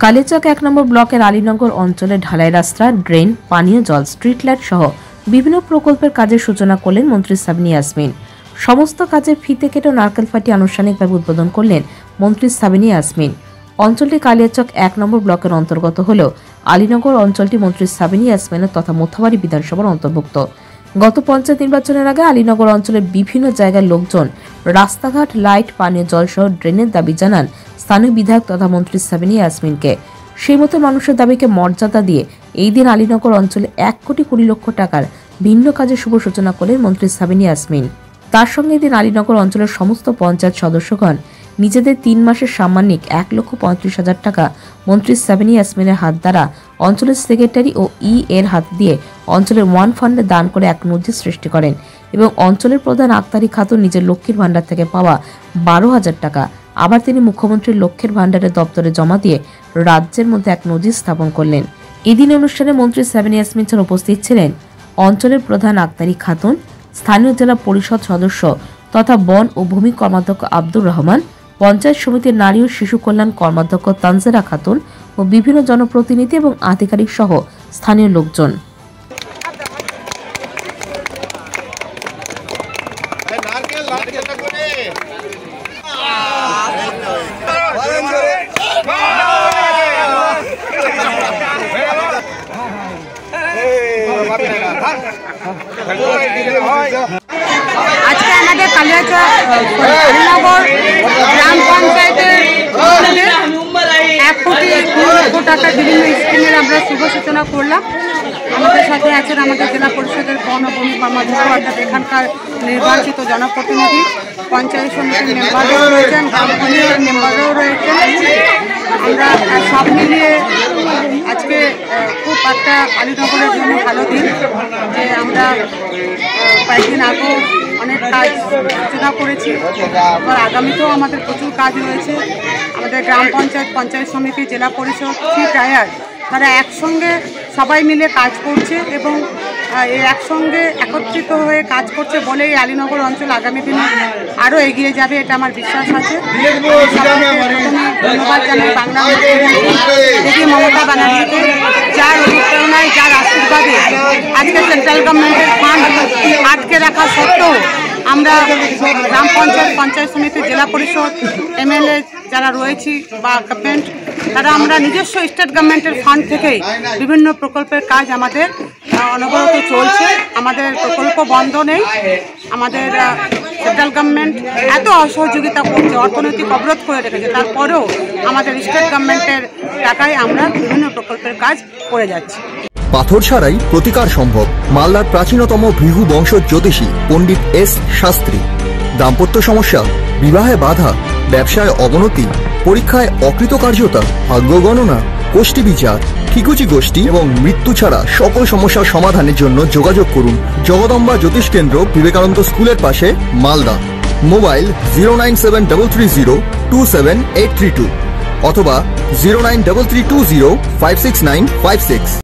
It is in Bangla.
কালিয়াচক ১ নম্বর ব্লকের আলীনগর অঞ্চলে ঢালাই রাস্তা, ড্রেন, পানীয় জল, স্ট্রিট লাইট সহ বিভিন্ন প্রকল্পের কাজের সূচনা করলেন মন্ত্রী সাবিনা ইয়াসমিন। সমস্ত কাজের ফিতে কেটে নারকেল ফাটিয়ে আনুষ্ঠানিকভাবে উদ্বোধন করলেন মন্ত্রী সাবিনা ইয়াসমিন। অঞ্চলটি কালিয়াচক ১ নম্বর ব্লকের অন্তর্গত হলেও আলীনগর অঞ্চলটি মন্ত্রী সাবিনা ইয়াসমিনের তথা মোথাবাড়ি বিধানসভার অন্তর্ভুক্ত। গত পঞ্চায়েত নির্বাচনের আগে আলীনগর অঞ্চলের বিভিন্ন জায়গার লোকজন রাস্তাঘাট, লাইট, পানীয় জল সহ ড্রেনের দাবি জানান স্থানীয় বিধায়ক তথা মন্ত্রী সাবিনা ইয়াসমিনকে। সেই মতো মানুষের দাবিকে মর্যাদা দিয়ে এই দিন আলীনগর অঞ্চলে ১,২০,০০,০০০ টাকার ভিন্ন কাজের শুভ সূচনা করলেন মন্ত্রী সাবিনা ইয়াসমিন। তার সঙ্গে এদিন আলীনগর অঞ্চলের সমস্ত পঞ্চায়েত সদস্যগণ নিজেদের ৩ মাসের সাম্মানিক ১,৩৫,০০০ টাকা মন্ত্রী সাবিনা ইয়াসমিনের হাত দ্বারা অঞ্চলের সেক্রেটারি ও এর হাত দিয়ে অঞ্চলের ওয়ান ফান্ডে দান করে এক নজির সৃষ্টি করেন এবং অঞ্চলের প্রধান আক্তারি খাতুন নিজের লক্ষ্মীর ভান্ডার থেকে পাওয়া ১২,০০০ টাকা আবার তিনি মুখ্যমন্ত্রীর লক্ষ্মীর ভান্ডারের দপ্তরে জমা দিয়ে রাজ্যের মধ্যে এক নজির স্থাপন করলেন। এদিন অনুষ্ঠানে মন্ত্রী সাবিনা ইয়াসমিন ছাড়া উপস্থিত ছিলেন অঞ্চলের প্রধান আক্তারি খাতুন, স্থানীয় জেলা পরিষদ সদস্য তথা বন ও ভূমি কর্মাধ্যক্ষ আব্দুর রহমান, পঞ্চায়েত সমিতির নারী ও শিশু কল্যাণ কর্মাধ্যক্ষ তানজিরা খাতুন ও বিভিন্ন জনপ্রতিনিধি এবং আধিকারিক সহ স্থানীয় লোকজন। আজকে আমাদের কালিয়াচক আলীনগর গ্রাম পঞ্চায়েতের ১,২০,০০,০০০ টাকা বিভিন্ন স্কিমের আমরা শুভ সূচনা করলাম। আমাদের সাথে আছেন আমাদের জেলা পরিষদের বন ও ভূমি কর্মাধ্যক্ষ অর্থাৎ এখানকার নির্বাচিত জনপ্রতিনিধি, পঞ্চায়েত সমিতির মেম্বাররাও রয়েছেন, গ্রাম পঞ্চায়েতের মেম্বাররাও রয়েছেন। আমরা সব মিলিয়ে আজকে খুব একটা আলীনগরের জন্য ভালো দিন যে আমরা কয়েকদিন আগেও অনেক কাজ সূচনা করেছি, আবার আগামীতেও আমাদের প্রচুর কাজ রয়েছে। আমাদের গ্রাম পঞ্চায়েত, পঞ্চায়েত সমিতি, জেলা পরিষদ, 3 টায়ার তারা একসঙ্গে সবাই মিলে কাজ করছে এবং একসঙ্গে একত্রিত হয়ে কাজ করছে বলেই আলীনগর অঞ্চল আগামী দিনে আরও এগিয়ে যাবে, এটা আমার বিশ্বাস আছে। ধন্যবাদ জানাই বাংলা মুখ্যমন্ত্রী মমতা ব্যানার্জিকে, যার অনুপ্রেরণায়, যার আশীর্বাদে আজকে সেন্ট্রাল গভর্নমেন্টের ফান্ড আটকে রাখা সত্ত্বেও আমরা গ্রাম পঞ্চায়েত, পঞ্চায়েত সমিতি, জেলা পরিষদ, MLA যারা রয়েছি বা গভর্নমেন্ট, তারা আমরা নিজস্ব স্টেট গভর্নমেন্টের ফান্ড থেকেই বিভিন্ন প্রকল্পের কাজ আমাদের অনবরত চলছে। আমাদের প্রকল্প বন্ধ নেই। আমাদের সেন্ট্রাল গভর্নমেন্ট এত অসহযোগিতা করছে, অর্থনৈতিক অবরোধ করে রেখেছে, তারপরেও আমাদের স্টেট গভর্নমেন্টের টাকায় আমরা বিভিন্ন প্রকল্পের কাজ করে যাচ্ছি। পাথর ছাড়াই প্রতিকার সম্ভব। মালদার প্রাচীনতম ভৃগু বংশ জ্যোতিষী পণ্ডিত S শাস্ত্রী। দাম্পত্য সমস্যা, বিবাহে বাধা, ব্যবসায় অবনতি, পরীক্ষায় অকৃতকার্যতা, ভাগ্য গণনা, গোষ্ঠী বিচার, ঠিকুচি গোষ্ঠী এবং মৃত্যু ছাড়া সকল সমস্যার সমাধানের জন্য যোগাযোগ করুন জগদম্বা জ্যোতিষ কেন্দ্র, বিবেকানন্দ স্কুলের পাশে, মালদা। মোবাইল 09733027832 অথবা 09332056956।